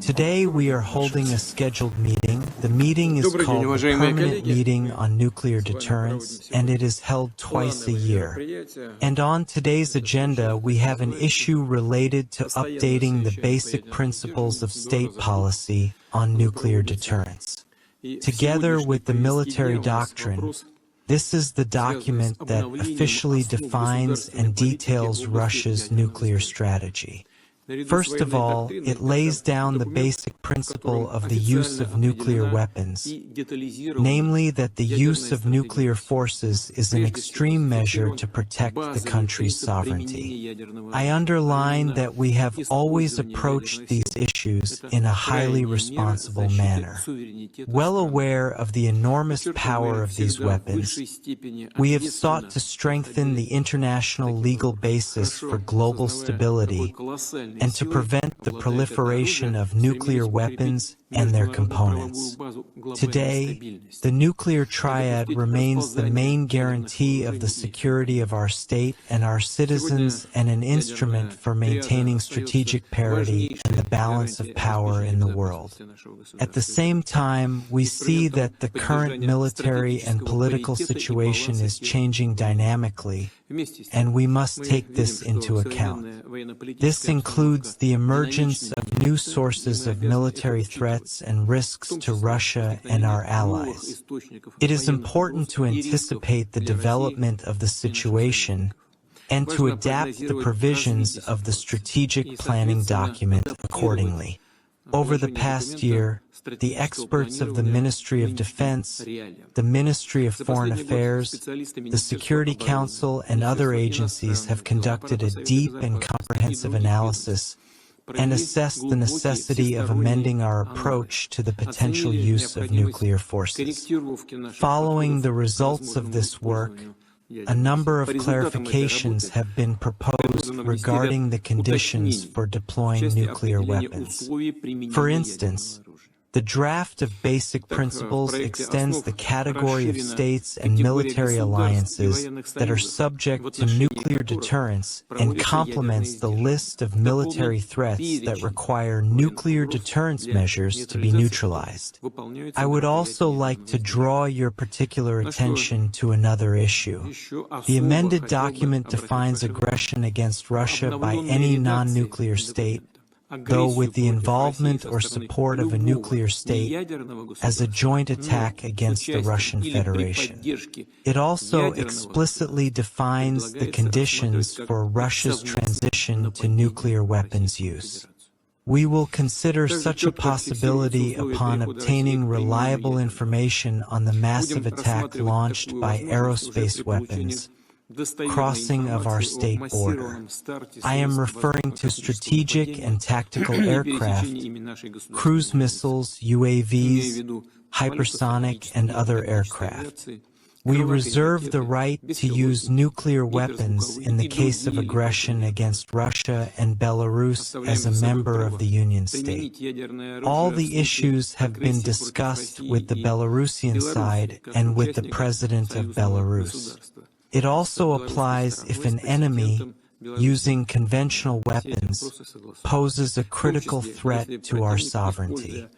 Today we are holding a scheduled meeting. The meeting is called the Permanent Meeting on Nuclear Deterrence, and it is held twice a year. And on today's agenda we have an issue related to updating the basic principles of state policy on nuclear deterrence. Together with the military doctrine, this is the document that officially defines and details Russia's nuclear strategy. First of all, it lays down the basic principle of the use of nuclear weapons, namely that the use of nuclear forces is an extreme measure to protect the country's sovereignty. I underline that we have always approached these issues in a highly responsible manner. Well aware of the enormous power of these weapons, we have sought to strengthen the international legal basis for global stability and to prevent the proliferation of nuclear weapons and their components. Today, the nuclear triad remains the main guarantee of the security of our state and our citizens and an instrument for maintaining strategic parity and the balance of power in the world. At the same time, we see that the current military and political situation is changing dynamically, and we must take this into account. This includes the emergence of new sources of military threats and risks to Russia and our allies. It is important to anticipate the development of the situation and to adapt the provisions of the strategic planning document accordingly. Over the past year, the experts of the Ministry of Defense, the Ministry of Foreign Affairs, the Security Council, and other agencies have conducted a deep and comprehensive analysis and assessed the necessity of amending our approach to the potential use of nuclear forces. Following the results of this work, a number of clarifications have been proposed regarding the conditions for deploying nuclear weapons. For instance, the draft of basic principles extends the category of states and military alliances that are subject to nuclear deterrence and complements the list of military threats that require nuclear deterrence measures to be neutralized. I would also like to draw your particular attention to another issue. The amended document defines aggression against Russia by any non-nuclear state, though with the involvement or support of a nuclear state, as a joint attack against the Russian Federation. It also explicitly defines the conditions for Russia's transition to nuclear weapons use. We will consider such a possibility upon obtaining reliable information on the massive attack launched by aerospace weapons, crossing of our state border. I am referring to strategic and tactical aircraft, cruise missiles, UAVs, hypersonic, and other aircraft. We reserve the right to use nuclear weapons in the case of aggression against Russia and Belarus as a member of the Union state. All the issues have been discussed with the Belarusian side and with the President of Belarus. It also applies if an enemy, using conventional weapons, poses a critical threat to our sovereignty.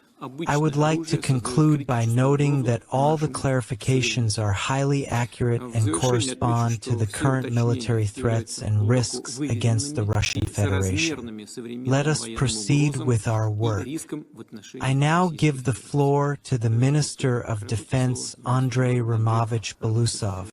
I would like to conclude by noting that all the clarifications are highly accurate and correspond to the current military threats and risks against the Russian Federation. Let us proceed with our work. I now give the floor to the Minister of Defense, Andrei Romovich Belousov.